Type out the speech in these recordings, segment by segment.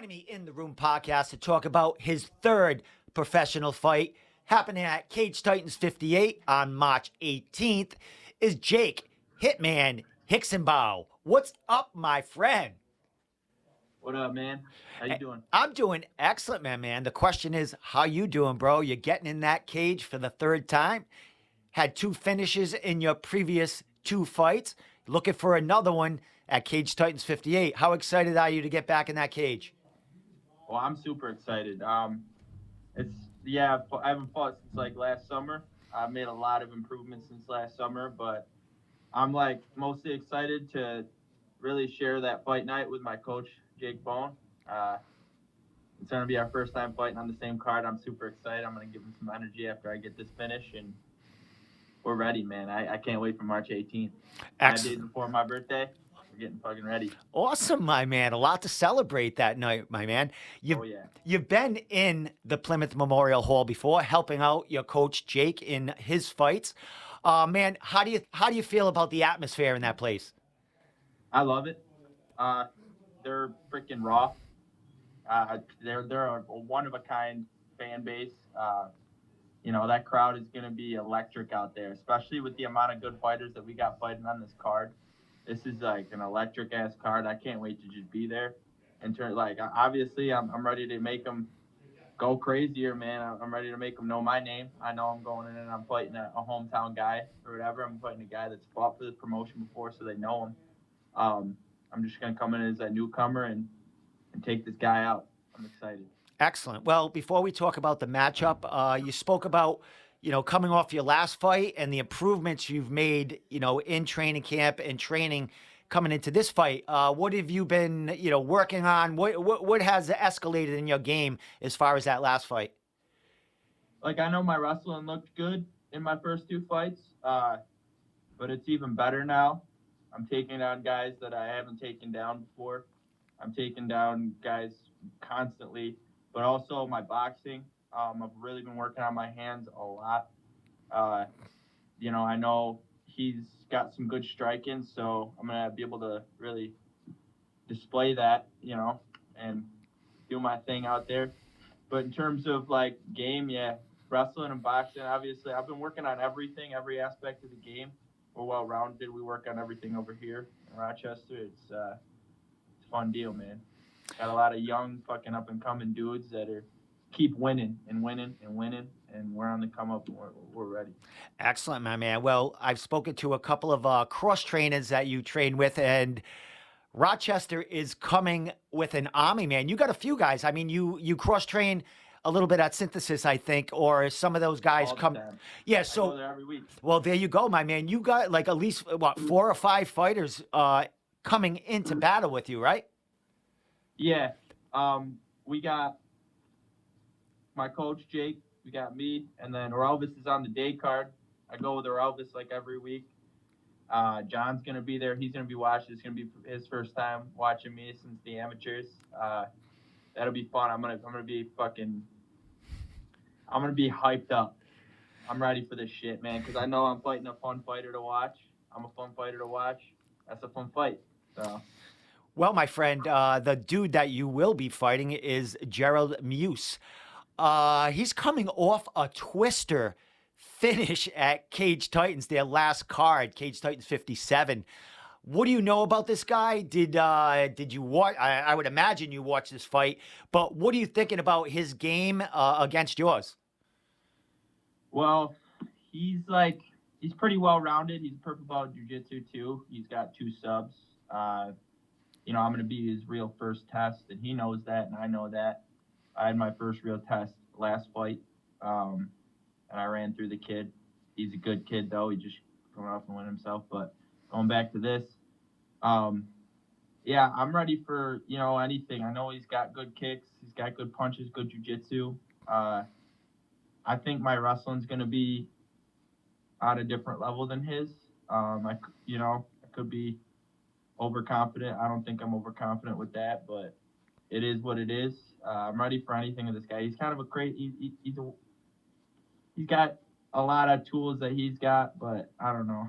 Joining me in the Room podcast to talk about his third professional fight happening at Cage Titans 58 on March 18th is Jake Hitman Hixenbaugh. What's up, my friend? What up, man? How you doing? I'm doing excellent, man. The question is, how you doing, bro? You're getting in that cage for the third time. Had two finishes in your previous two fights. Looking for another one at Cage Titans 58. How excited are you to get back in that cage? Well, I'm super excited. It's I haven't fought since like last summer. I've made a lot of improvements since last summer, but I'm like mostly excited to really share that fight night with my coach, Jake Bone. Uh, it's gonna be our first time fighting on the same card. I'm super excited. I'm gonna give him some energy after I get this finish, and we're ready, man. I can't wait for March 18th. 5 days Excellent. before my birthday, we're getting fucking ready. Awesome, my man. A lot to celebrate that night, my man. You've Oh yeah. you've been in the Plymouth Memorial Hall before, helping out your coach Jake in his fights. Man, how do you feel about the atmosphere in that place? I love it. Uh, they're freaking raw. They're a one of a kind fan base. That crowd is gonna be electric out there, especially with the amount of good fighters that we got fighting on this card. This is like an electric ass card. I can't wait to just be there. And turn like obviously I'm ready to make them go crazier, man. I'm ready to make them know my name. I know I'm going in and I'm fighting a hometown guy or whatever. I'm fighting a guy that's fought for this promotion before, so they know him. Um, I'm just gonna come in as a newcomer and take this guy out. I'm excited. Excellent. Well, before we talk about the matchup, you spoke about, coming off your last fight and the improvements you've made, in training camp and training coming into this fight. What have you been, working on? What has escalated in your game as far as that last fight? Like I know my wrestling looked good in my first two fights, but it's even better now. I'm taking down guys that I haven't taken down before. I'm taking down guys constantly, but also my boxing. I've really been working on my hands a lot. Uh, I know he's got some good striking, so I'm gonna be able to really display that, and do my thing out there. But in terms of like game, yeah, wrestling and boxing, obviously, I've been working on everything, every aspect of the game. We're well rounded. We work on everything over here in Rochester. It's a fun deal, man. Got a lot of young, fucking up and coming dudes that are keep winning and winning and winning, and we're on the come up. And we're ready. Excellent, my man. Well, I've spoken to a couple of cross trainers that you train with, and Rochester is coming with an army, man. You got a few guys. I mean, you cross train a little bit at Synthesis, I think, or some of those guys All the come. time. Yeah, I go so there every week. well, there you go, my man. You got like at least what 4 or 5 fighters coming into battle with you, right? Yeah. We got my coach Jake. We got me, and then Elvis is on the day card. I go with Elvis like every week. John's gonna be there. He's gonna be watching. It's gonna be his first time watching me since the amateurs. That'll be fun. I'm gonna be hyped up. I'm ready for this shit, man, because I know I'm fighting a fun fighter to watch. I'm a fun fighter to watch. That's a fun fight. So Well, my friend, the dude that you will be fighting is Gerald Muse. He's coming off a twister finish at Cage Titans, their last card, Cage Titans 57. What do you know about this guy? Did you watch? I would imagine you watched this fight, but what are you thinking about his game against yours? well, he's pretty well rounded. He's a purple belt jiu-jitsu too. He's got two subs. Uh, I'm gonna be his real first test, and he knows that, and I know that. I had my first real test last fight, um, and I ran through the kid. He's a good kid though. He just coming off and win himself. But going back to this, um, yeah, I'm ready for anything. I know he's got good kicks. He's got good punches, good jujitsu. Uh, I think my wrestling's gonna be on a different level than his. I could be overconfident. I don't think I'm overconfident with that, but it is what it is. I'm ready for anything with this guy. He's kind of a crazy. He's got a lot of tools that he's got, but I don't know.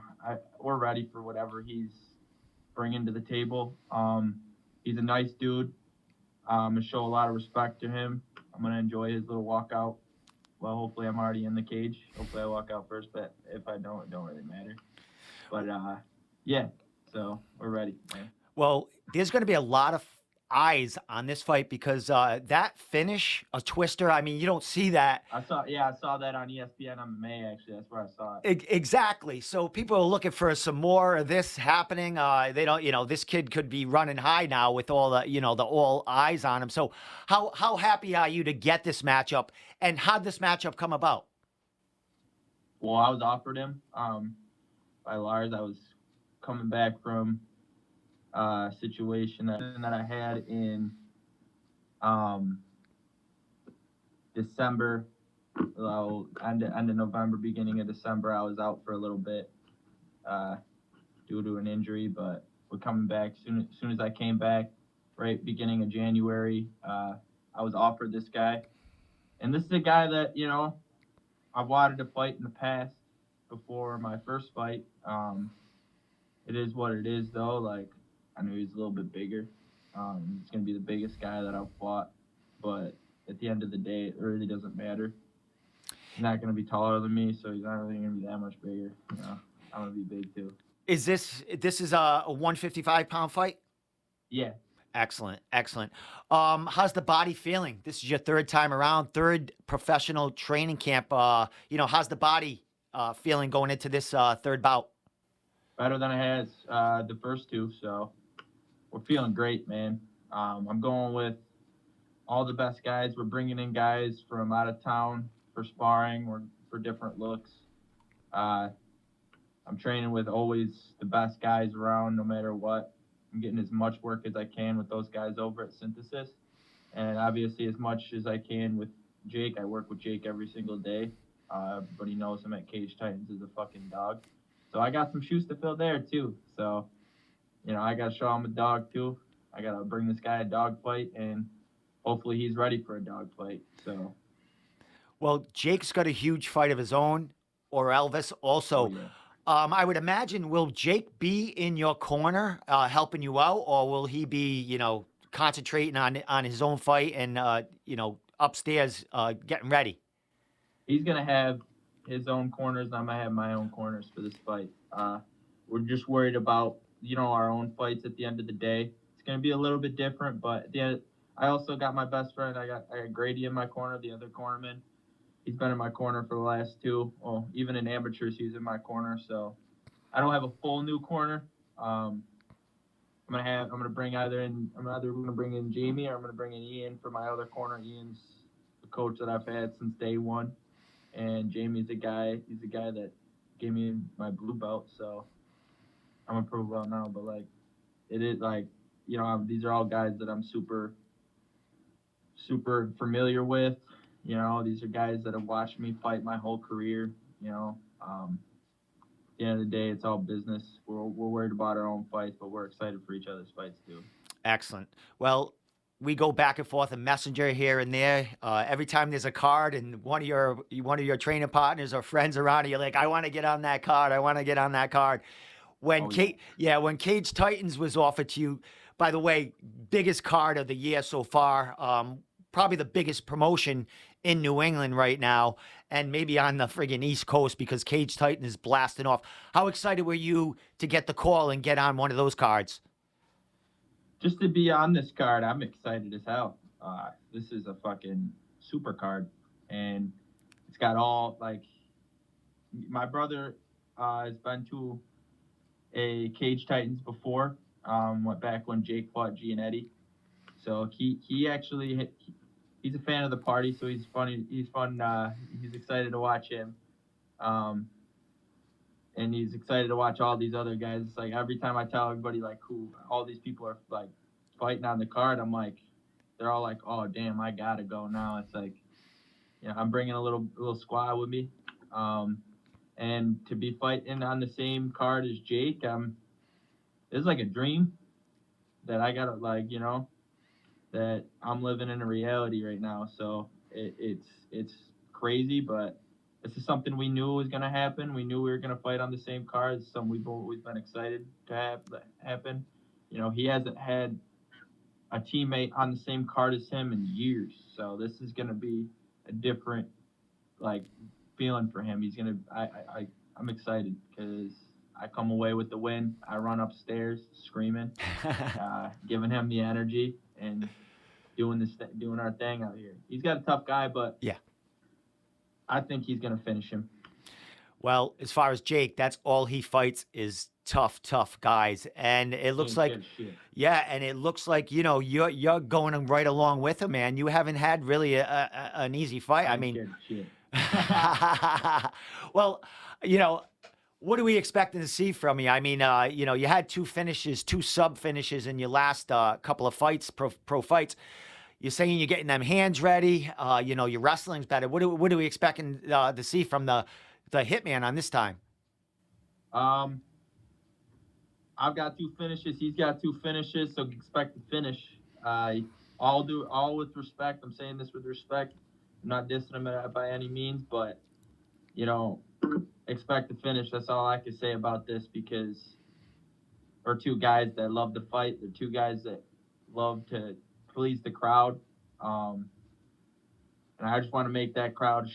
We're ready for whatever he's bringing to the table. He's a nice dude. I'm gonna show a lot of respect to him. I'm gonna enjoy his little walkout. Well, hopefully I'm already in the cage. Hopefully I walk out first, but if I don't, it don't really matter. But yeah. So we're ready, man. Well, there's going to be a lot of eyes on this fight because that finish, a twister. I mean, you don't see that. I saw that on ESPN MMA. Actually, that's where I saw it. Exactly. So people are looking for some more of this happening. They don't, this kid could be running high now with all the, the all eyes on him. So how happy are you to get this matchup, and how'd this matchup come about? Well, I was offered him by Lars. I was coming back from a situation that I had in um, December, end of November, beginning of December. I was out for a little bit uh, due to an injury, but we're coming back soon as I came back, right beginning of January. I was offered this guy, and this is a guy that I've wanted to fight in the past before my first fight. It is what it is, though. Like, I knew he's a little bit bigger. He's gonna be the biggest guy that I've fought, but at the end of the day, it really doesn't matter. He's not gonna be taller than me, so he's not really gonna be that much bigger. I'm gonna be big too. This is a 155-pound fight? Yeah. Excellent, excellent. How's the body feeling? This is your third time around, third professional training camp. How's the body feeling going into this third bout? Better than I had the first two, so we're feeling great, man. I'm going with all the best guys. We're bringing in guys from out of town for sparring or for different looks. Uh, I'm training with always the best guys around, no matter what. I'm getting as much work as I can with those guys over at Synthesis, and obviously as much as I can with Jake. I work with Jake every single day. Everybody knows him at Cage Titans as a fucking dog. So I got some shoes to fill there too. So I got to show him a dog too. I got to bring this guy a dog fight, and hopefully he's ready for a dog fight. So, Well, Jake's got a huge fight of his own, or Elvis oh also. yeah. I would imagine, will Jake be in your corner helping you out, or will he be, concentrating on his own fight and, upstairs getting ready? He's gonna have his own corners, and I'm gonna have my own corners for this fight. We're just worried about our own fights at the end of the day. It's gonna be a little bit different, but I also got my best friend. I got Grady in my corner, the other cornerman. He's been in my corner for the last two. Well, even in amateurs, he's in my corner. So I don't have a full new corner. Um, I'm gonna bring either in I'm either gonna bring in Jamie or I'm gonna bring in Ian for my other corner. Ian's the coach that I've had since day one, and Jamie's a guy. He's a guy that gave me my blue belt. So I'm a pro belt now. But like it is like these are all guys that I'm super familiar with. These are guys that have watched me fight my whole career. You know, um, at the end of the day, it's all business. We're worried about our own fights, but we're excited for each other's fights too. Excellent. Well, we go back and forth a messenger here and there. Every time there's a card and one of your training partners or friends around, you're like, I want to get on that card. I want to get on that card. When Oh yeah. when Cage Titans was offered to you, by the way, biggest card of the year so far, probably the biggest promotion in New England right now, and maybe on the friggin' East Coast because Cage Titan is blasting off. How excited were you to get the call and get on one of those cards? Just to be on this card, I'm excited as hell. This is a fucking super card, and it's got all like my brother has been to a Cage Titans before. Went back when Jake fought G and Eddie, so he actually he's a fan of the party, so he's funny. He's fun. He's excited to watch him. Um, and he's excited to watch all these other guys. It's like every time I tell everybody like who all these people are like fighting on the card, I'm like, they're all like, oh damn, I gotta go now. It's like, I'm bringing a little squad with me, um, and to be fighting on the same card as Jake, it's like a dream that I gotta like, that I'm living in a reality right now. So it's crazy, but this is something we knew was gonna happen. We knew we were gonna fight on the same card. It's something we've always been excited to have happen. He hasn't had a teammate on the same card as him in years. So this is gonna be a different like feeling for him. He's gonna. I'm excited because I come away with the win. I run upstairs screaming, giving him the energy and doing our thing out here. He's got a tough guy, but Yeah. I think he's gonna finish him. Well, as far as Jake, that's all he fights is tough, tough guys, and it looks Ain't like, scared of shit. yeah, and it looks like you're going right along with him, man. You haven't had really an easy fight. I I ain't mean, scared of shit. well, you know, what are we expecting to see from you? I mean, you had two finishes, two sub finishes in your last couple of fights, pro fights. You're saying you're getting them hands ready. Your wrestling's better. What are we expecting to see from the Hitman on this time? Um, I've got two finishes. He's got two finishes, so expect to finish. All with respect. I'm saying this with respect. I'm not dissing him by any means, but you know, expect to finish. That's all I can say about this because we're two guys that love to fight. They're two guys that love to please the crowd. Um, and I just want to make that crowd.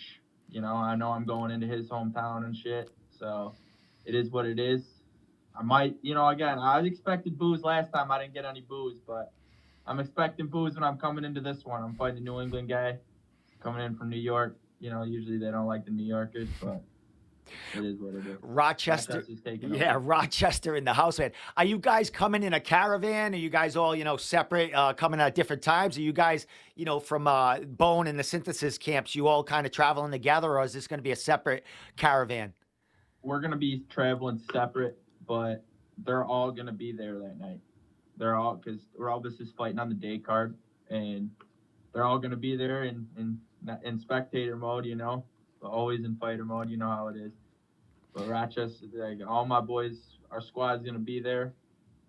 I know I'm going into his hometown and shit, so it is what it is. I might, again, I expected booze last time. I didn't get any booze, but I'm expecting booze when I'm coming into this one. I'm fighting a New England guy coming in from New York. Usually they don't like the New Yorkers, but it is what it is. Rochester. Rochester's taking Yeah, over. Rochester in the house, man. Are you guys coming in a caravan? Are you guys all, separate, coming at different times? Are you guys, from Bone and the Synthesis camps, you all kind of traveling together, or is this going to be a separate caravan? We're gonna be traveling separate, but they're all gonna be there that night. They're all because Robus is fighting on the day card, and they're all gonna be there in spectator mode. But always in fighter mode. You know how it is. But Rochester, like all my boys, our squad's gonna be there,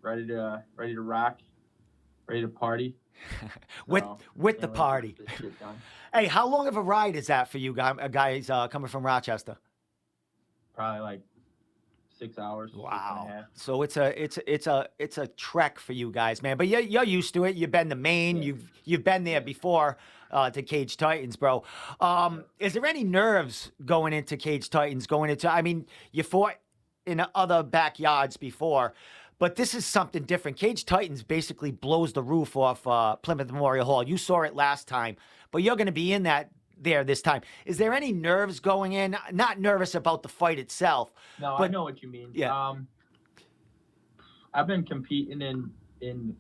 ready to rock, ready to party. with So with the can't wait to party. get this shit done. Hey, how long of a ride is that for you guys coming from Rochester? Probably like 6 hours, six and a Wow. half. So it's a trek for you guys, man. But you're used to it. You've been to Maine. Yeah, You've been there yeah. before to Cage Titans, bro. Yeah. Is there any nerves going into Cage Titans? I mean, you fought in other backyards before, but this is something different. Cage Titans basically blows the roof off Plymouth Memorial Hall. You saw it last time, but you're going to be in that there this time. Is there any nerves going in? Not nervous about the fight itself, No, I but know what you mean. yeah. I've been competing in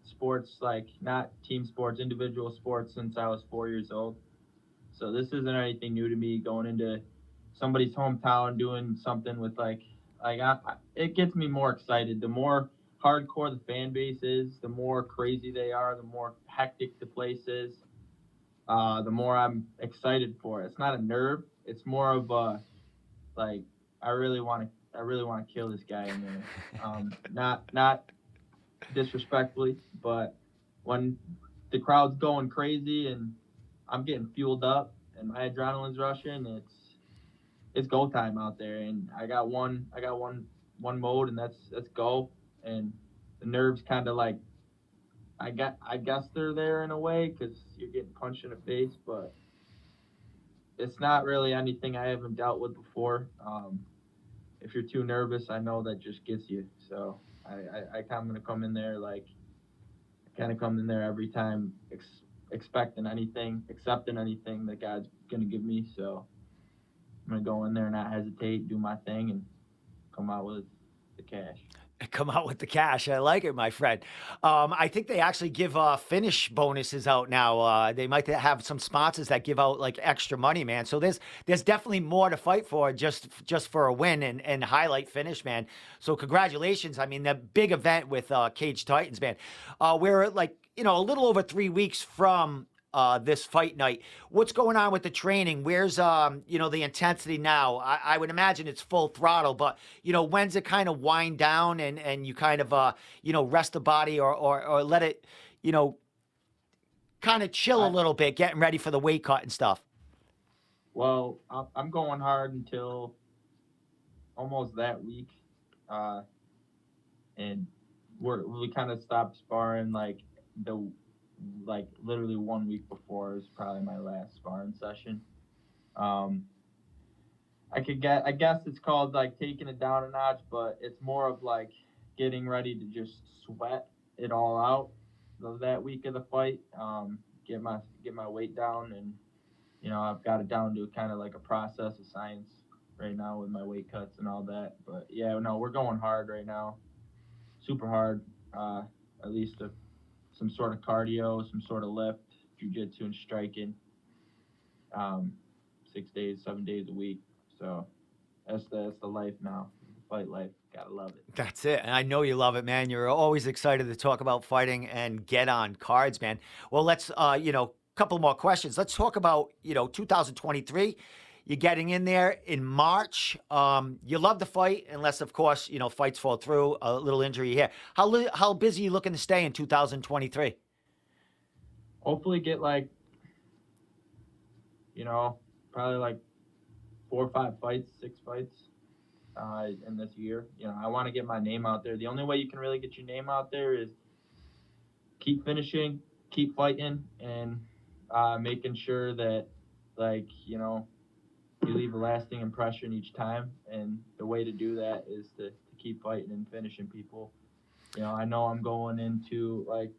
sports like not team sports, individual sports since I was 4 years old. So this isn't anything new to me. Going into somebody's hometown, doing something with it gets me more excited. The more hardcore the fan base is, the more crazy they are, the more hectic the place is. The more I'm excited for it. It's not a nerve. It's more of a like I really want to kill this guy in there. Not disrespectfully, but when the crowd's going crazy and I'm getting fueled up and my adrenaline's rushing, it's go time out there. And I got one mode, and that's go. And the nerves kind of like I guess they're there in a way because you're getting punched in the face, but it's not really anything I haven't dealt with before. If you're too nervous, I know that just gets you. So I kind of come in there like I kind of come in there every time expecting anything, accepting anything that God's gonna give me. So I'm gonna go in there, not hesitate, do my thing, and come out with the cash. Come out with the cash. I like it, my friend. I think they actually give finish bonuses out now. They might have some sponsors that give out like extra money, man. So there's definitely more to fight for just for a win and highlight finish, man. So congratulations. I mean, the big event with Cage Titans, man. We're like a little over 3 weeks from this fight night. What's going on with the training? Where's the intensity now? I would imagine it's full throttle, but when's it kind of wind down and you kind of rest the body or let it kind of chill a I little bit, getting ready for the weight cut and stuff. Well, I'm going hard until almost that week, uh, and we kind of stopped sparring like the like literally 1 week before is probably my last sparring session. Um, I guess it's called like taking it down a notch, but it's more of like getting ready to just sweat it all out that week of the fight. Get my weight down, and I've got it down to kind of like a process of science right now with my weight cuts and all that. But yeah, no, we're going hard right now, super hard. Uh, at least some sort of cardio, some sort of lift, jujitsu, and striking. Um, 6 days, 7 days a week. So that's the life now. Fight life. Gotta love it. That's it. And I know you love it, man. You're always excited to talk about fighting and get on cards, man. Well, let's, couple more questions. Let's talk about, 2023. You're getting in there in March. You love the fight, unless, of course, fights fall through, a little injury here. How busy are you looking to stay in 2023? Hopefully get like, probably like 4 or 5 fights, 6 fights in this year. I want to get my name out there. The only way you can really get your name out there is keep finishing, keep fighting, and making sure that, like, you leave a lasting impression each time. And the way to do that is to keep fighting and finishing people. I know I'm going into, like,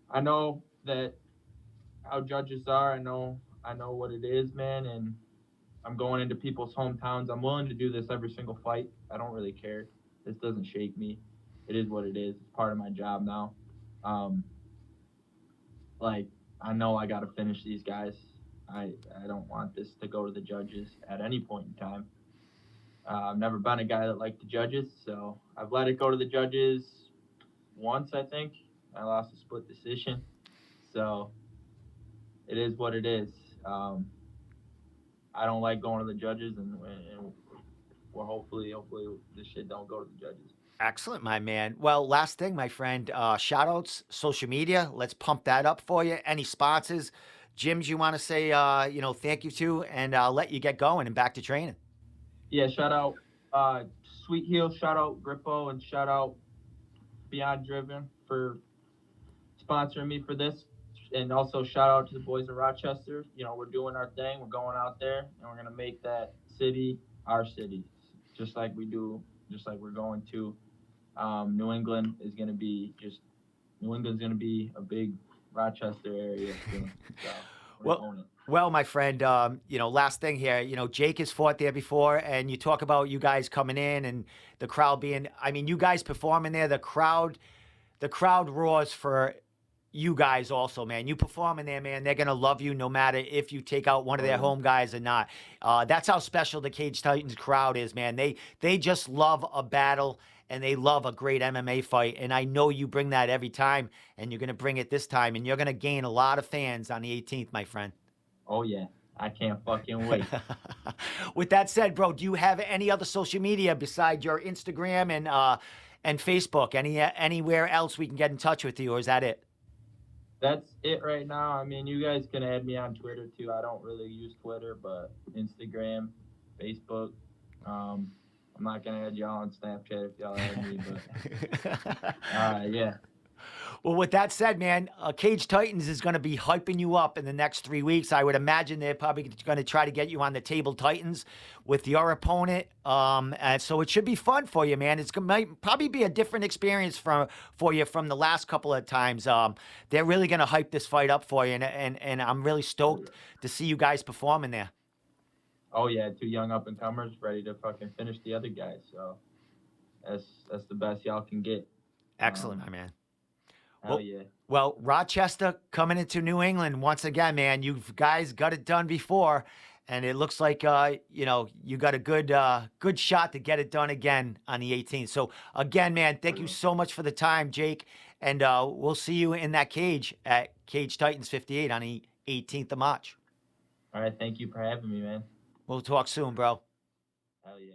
I know that how judges are. I know what it is, man, and I'm going into people's hometowns. I'm willing to do this every single fight. I don't really care. This doesn't shake me. It is what it is. It's part of my job now. Um, like, I know I got to finish these guys. I don't want this to go to the judges at any point in time. I've never been a guy that liked the judges, so I've let it go to the judges once, I think. I lost a split decision. So it is what it is. I don't like going to the judges, and we're hopefully this shit don't go to the judges. Excellent, my man. Well, last thing, my friend, shout outs, social media. Let's pump that up for you. Any sponsors, gyms you want to say, thank you to, and I'll let you get going and back to training. Yeah, shout out Sweet Heel, shout out Grippo, and shout out Beyond Driven for sponsoring me for this. And also shout out to the boys in Rochester. We're doing our thing. We're going out there, and we're gonna make that city our city, just like we do, just like we're going to. New England is gonna be just New England's gonna be a big Rochester area soon. So we're gonna Well, own it. well, my friend, last thing here, Jake has fought there before, and you talk about you guys coming in and the crowd being, I mean, you guys performing there, the crowd roars for you guys also, man. You performing there, man. They're gonna love you no matter if you take out one of Oh their yeah. home guys or not. That's how special the Cage Titans crowd is, man. They just love a battle and they love a great MMA fight. And I know you bring that every time, and you're gonna bring it this time, and you're gonna gain a lot of fans on the 18th, my friend. Oh yeah. I can't fucking wait. With that said, bro, do you have any other social media besides your Instagram and Facebook? Anywhere else we can get in touch with you, or is that it? That's it right now. I mean, you guys can add me on Twitter too. I don't really use Twitter, but Instagram, Facebook. Um, I'm not gonna add y'all on Snapchat if y'all add me, but yeah. Well, with that said, man, Cage Titans is going to be hyping you up in the next 3 weeks. I would imagine they're probably going to try to get you on the Table Titans with your opponent. And so it should be fun for you, man. It's going to probably be a different experience for you from the last couple of times. They're really going to hype this fight up for you, and I'm really stoked to see you guys performing there. Oh yeah, two young up and comers ready to fucking finish the other guys. So that's the best y'all can get. Excellent, Um, my man. hell Well, yeah. well, Rochester coming into New England once again, man. You guys got it done before, and it looks like you got a good shot to get it done again on the 18th. So again, man, thank you so much for the time, Jake, and we'll see you in that cage at Cage Titans 58 on the 18th of March. All right, thank you for having me, man. We'll talk soon, bro. Hell yeah.